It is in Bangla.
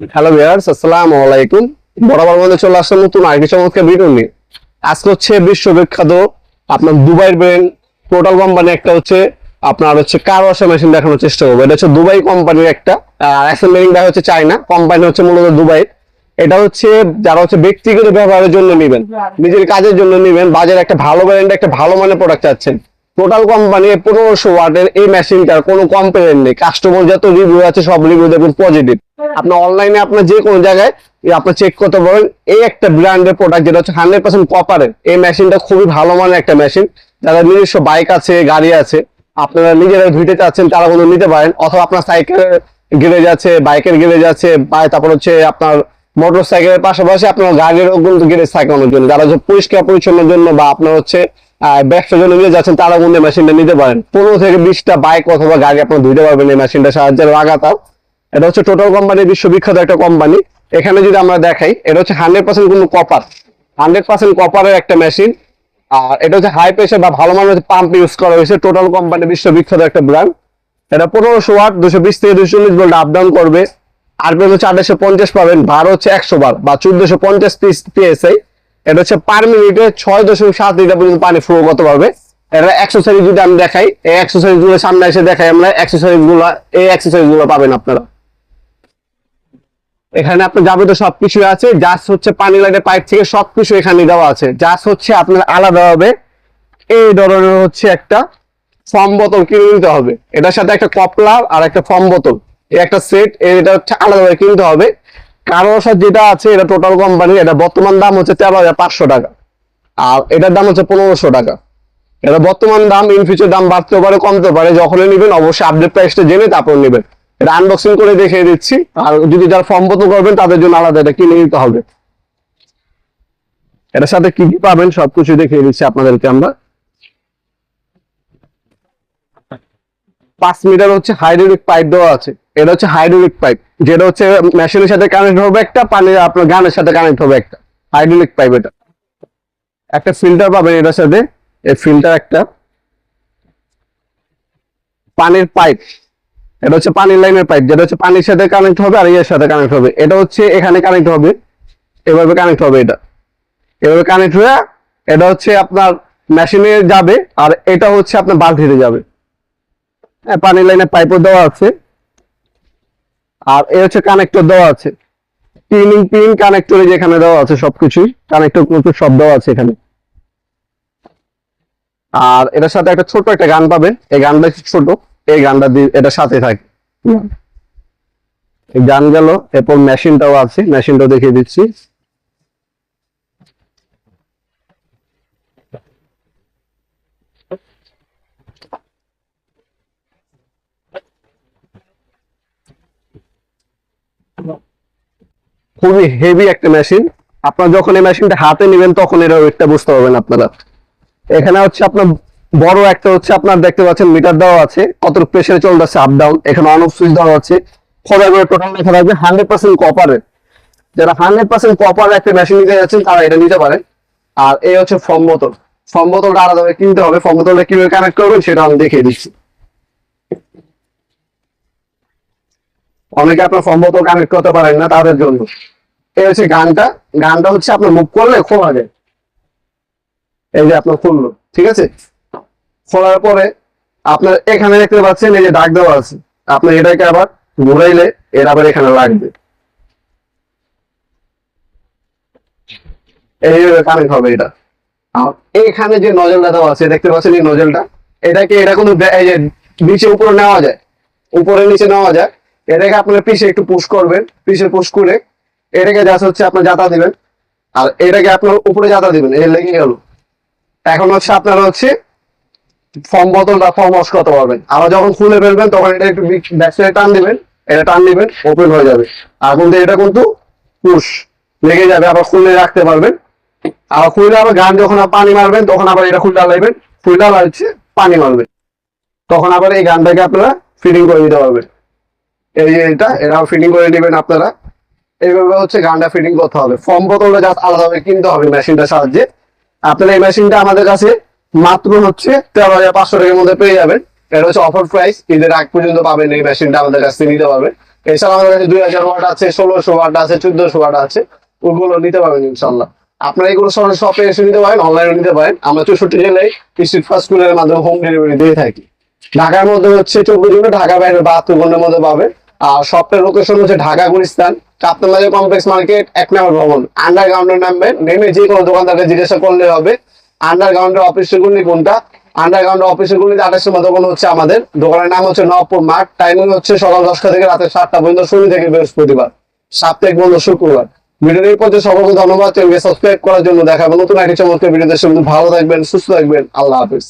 হ্যালো ভিউয়ার্স, আসসালামু আলাইকুম। বরাবর মধ্যে চলে আসলাম নতুন আরেকটি চমৎকার ভিডিও নিয়ে। আজকে হচ্ছে বিশ্ববিখ্যাত আপনার দুবাইয়ের ব্র্যান্ড টোটাল কোম্পানি একটা হচ্ছে আপনার হচ্ছে কার ওয়াশার মেশিন দেখানোর চেষ্টা করবো। এটা হচ্ছে দুবাই কোম্পানির একটা অ্যাসেম্বলিং দেওয়া হচ্ছে চায়না, কোম্পানি হচ্ছে মূলত দুবাই। এটা হচ্ছে যারা হচ্ছে ব্যক্তিগত ব্যবহারের জন্য নিবেন, নিজের কাজের জন্য নিবেন, বাজারে একটা ভালো ব্র্যান্ড একটা ভালো মানের প্রোডাক্ট চাচ্ছেন, টোটাল কোম্পানি 1500 ওয়াটের এই মেশিনটার কোনো কম্পেয়ার নেই। কাস্টমার যত রিভিউ আছে সব রিভিউ দেখবেন পজিটিভ। আপনার অনলাইনে আপনার যে কোনো জায়গায় আপনি চেক করতে পারেন। এই একটা ব্র্যান্ডের প্রোডাক্ট যেটা হচ্ছে 100% কপারের, এই মেশিনটা খুবই ভালো মানের একটা মেশিন। যারা নিজস্ব বাইক আছে, গাড়ি আছে, আপনারা নিজেরা ধুইতে চাচ্ছেন তারা কোনো নিতে পারেন, অথবা আপনার সাইকেল গ্যারেজ আছে, বাইকের গ্যারেজ আছে, বা তারপর হচ্ছে আপনার মোটর সাইকেলের পাশাপাশি আপনার গাড়ির কিন্তু গ্যারেজ থাকে অনেক জন্য, যারা হচ্ছে পরিষ্কার পরিচ্ছন্নের জন্য বা আপনার হচ্ছে ব্যবসার জন্য নিয়ে যাচ্ছেন তারা কিন্তু মেশিনটা নিতে পারেন। 15 থেকে 20টা বাইক অথবা গাড়ি আপনার ধুইতে পারবেন এই মেশিনটার সাহায্যে লাগাতার। এটা হচ্ছে টোটাল কোম্পানি, বিশ্ববিখ্যাত একটা কোম্পানি। এখানে যদি আমরা দেখাই, এটা হচ্ছে 100% কিন্তু কপার, 100% কপারের একটা মেশিন। আর এটা হচ্ছে হাই প্রেশার বা ভালো মানের পাম্প ইউজ করা হয়েছে। টোটাল কোম্পানি বিশ্ববিখ্যাত একটা ব্র্যান্ড। এটা 1500 ওয়াট, 220 থেকে 240 ভোল্ট আপ ডাউন করবে। আরপিএম হচ্ছে 2850 পাবেন, ভার হচ্ছে 100 বার বা 1450 পিএসআই। এটা হচ্ছে পার মিনিটে 6.7 লিটার পর্যন্ত পানি ফ্লো করতে পারবে। এটা এক্সারসাইজ যদি আমি দেখাই, এই এক্সারসাইজ গুলো সামনে এসে দেখাই আমরা, এক্সারসাইজ গুলো এই এক্সারসাইজ গুলো পাবেন আপনারা। এখানে আপনার যাবতীয় সবকিছু আছে, জাস্ট হচ্ছে পানি লাইনের পাইপ থেকে সবকিছু এখানে দেওয়া আছে। জাস্ট হচ্ছে আপনার আলাদা হবে এই ধরনের হচ্ছে একটা ফর্ম বোতল কিনে নিতে হবে। এটার সাথে একটা কপলার আর একটা ফর্ম বোতল, এই একটা সেট, এটা হচ্ছে আলাদাভাবে কিনতে হবে। কারোর সাথে যেটা আছে এটা টোটাল কোম্পানি, এটা বর্তমান দাম হচ্ছে 13,500 টাকা, আর এটার দাম হচ্ছে 1500 টাকা। এটা বর্তমান দাম, ইন ফিউচার দাম বাড়তে পারে কমতে পারে, যখনই নেবেন অবশ্যই আপডেট প্রাইসটা জেনে তারপর নেবেন। এটা আনবক্সিং করে দেখিয়ে দিচ্ছি, আর যদি যারা ফর্ম বোতল করবেন তাদের জন্য আলাদা এটা কিনে নিতে হবে। এটার সাথে কি কি পাবেন সবকিছু দেখিয়ে দিচ্ছি আপনাদেরকে আমরা। 5 মিটার হচ্ছে হাইড্রোলিক পাইপ দেওয়া আছে। এটা হচ্ছে হাইড্রোলিক পাইপ, যেটা হচ্ছে মেশিনের সাথে কানেক্ট হবে একটা, পানি আপনার গানের সাথে কানেক্ট হবে একটা হাইড্রোলিক পাইপ। এটা একটা ফিল্টার পাবেন এটার সাথে, এই ফিল্টার একটা পানির পাইপ। এটা হচ্ছে পানির লাইনের পাইপ, যেটা হচ্ছে পানির সাথে কানেক্ট হবে আর ইয়ের সাথে কানেক্ট হবে। এটা হচ্ছে এখানে কানেক্ট হবে, এভাবে কানেক্ট হবে, এটা এভাবে কানেক্ট হয়ে এটা হচ্ছে আপনার মেশিনে যাবে, আর এটা হচ্ছে আপনার বালতিতে যাবে। হ্যাঁ, পানির লাইনের পাইপও দেওয়া আছে, আর এ হচ্ছে কানেক্টর দেওয়া আছে, ক্লিনিং পিন কানেক্টরে যেখানে দেওয়া আছে সবকিছুই কানেক্টর কিন্তু সব দেওয়া আছে এখানে। আর এটার সাথে একটা ছোট একটা গান পাবেন, এই গানটা একটু ছোট, এই গানটা দিয়ে এটার সাথে থাকে। এই গান গেল, এরপর মেশিনটাও আছে, মেশিনটাও দেখিয়ে দিচ্ছি। খুবই হেভি একটা মেশিন। আপনারা যখন এই মেশিনটা হাতে নেবেন তখন এর ওয়েটটা বুঝতে পারবেন আপনারা। এখানে হচ্ছে আপনার বড় একটা হচ্ছে আপনার দেখতে পাচ্ছেন মিটার দেওয়া আছে, কত প্রেসারে চলতেছে আপ ডাউন। এখানে অন অফ সুইচ দেওয়া আছে, খোদাই করে টোটাল লেখা থাকবে 100% কপারের। যারা 100% কপার একটা মেশিন নিতে যাচ্ছেন তারা এটা নিতে পারেন। আর এই হচ্ছে ফর্ম বোতল, ফর্ম বোতলটা আলাদাভাবে কিনতে হবে। ফর্ম বোতলটা কিভাবে কানেক্ট করবেন সেটা আমি দেখিয়ে দিচ্ছি। অনেকে আপনার ফর্ম বোতল কানেক্ট করতে পারেন না, তাদের জন্য এই হচ্ছে গানটা। গানটা হচ্ছে আপনার মুভ করলে খোলা যায়, এই যে আপনার খুললো, ঠিক আছে। খোলার পরে আপনার এখানে দেখতে পাচ্ছেন এই যে দাগ দেওয়া আছে, আপনি এটাকে আবার ঘুরাইলে এর আবার এখানে লাগবে, এইভাবে কানেক্ট হবে এটা। আর এইখানে যে নজলটা দেওয়া আছে দেখতে পাচ্ছেন, এই নজলটা, এটাকে এটা কোনো এই যে নিচে উপরে নেওয়া যায়, উপরে নিচে নেওয়া যায়। এটাকে আপনার পিছে একটু পুশ করবেন, পিছে পুশ করে এটাকে জাস্ট হচ্ছে আপনার জাতা দিবেন, আর এটাকে আপনার উপরে জাতা দিবেন, এই লেগে গেল। এখন হচ্ছে আপনারা হচ্ছে ফর্ম বোতলটা ফর্ম ওয়াশ করতে পারবেন। আবার যখন খুলে ফেলবেন তখন এটা একটু ব্যাক সাইডে টান দিবেন, এটা টান দিবেন, ওপেন হয়ে যাবে। আর কিন্তু এটা কিন্তু পুশ লেগে যাবে, আবার খুলে রাখতে পারবেন। আবার খুলে আবার গান যখন পানি মারবেন তখন আবার এটা খুলে লাগাইবেন, খুলে হচ্ছে পানি মারবেন, তখন আবার এই গানটাকে আপনারা ফিটিং করে দিতে পারবেন। এই যে এটা ফিটিং করে নেবেন আপনারা। এইভাবে হচ্ছে গানটা ফিটিং করতে হবে। ফর্ম বোতলটা জাস্ট আলাদাভাবে কিনতে হবে মেশিনটার সাহায্যে। আপনারা এই মেশিনটা আমাদের কাছে মাত্র হচ্ছে 13,500 টাকার মধ্যে পেয়ে যাবেন। এটা হচ্ছে অফার প্রাইস, ঈদের আগ পর্যন্ত পাবেন এই মেশিনটা আমাদের কাছ থেকে নিতে পারবেন। এছাড়া আমাদের কাছে 2000 ওয়াট আছে, 1600 ওয়াট আছে, 1400 ওয়াট আছে, ওগুলো নিতে পারবেন ইনশাল্লাহ। আপনারা এগুলো সরাসরি শপে এসে নিতে পারেন, অনলাইনে নিতে পারেন। আমরা 64 জেলায় স্ট্রিট ফাস্ট ফুডের মাধ্যমে হোম ডেলিভারি দিয়ে থাকি। ঢাকার মধ্যে হচ্ছে 24 ঘন্টা, ঢাকা বাইরে 72 ঘন্টার মধ্যে পাবেন। আর শপের লোকেশন হচ্ছে ঢাকা গুলিস্তান চাপতলা কমপ্লেক্স মার্কেট 1 নম্বর ভবন। আন্ডারগ্রাউন্ডে নামবেন, নেমে যে কোনো দোকানদারকে জিজ্ঞাসা করলে হবে আন্ডারগ্রাউন্ডের অফিসের গুলি কোনটা। আন্ডারগ্রাউন্ড অফিসের গুলিতে 28 নম্বর দোকান হচ্ছে আমাদের। দোকানের নাম হচ্ছে নবপুর মাঠ। টাইমিং হচ্ছে সকাল 10টা থেকে রাতে 7টা পর্যন্ত, শনি থেকে বৃহস্পতিবার, সাপ্তাহিক বন্ধ শুক্রবার। ভিডিওর এই পর্যন্ত সকলকে ধন্যবাদ। চ্যানেলকে সাবস্ক্রাইব করার জন্য। দেখাবো নতুন একটি চমৎকার ভিডিও। দেশের মধ্যে ভালো থাকবেন, সুস্থ থাকবেন। আল্লাহ হাফিজ।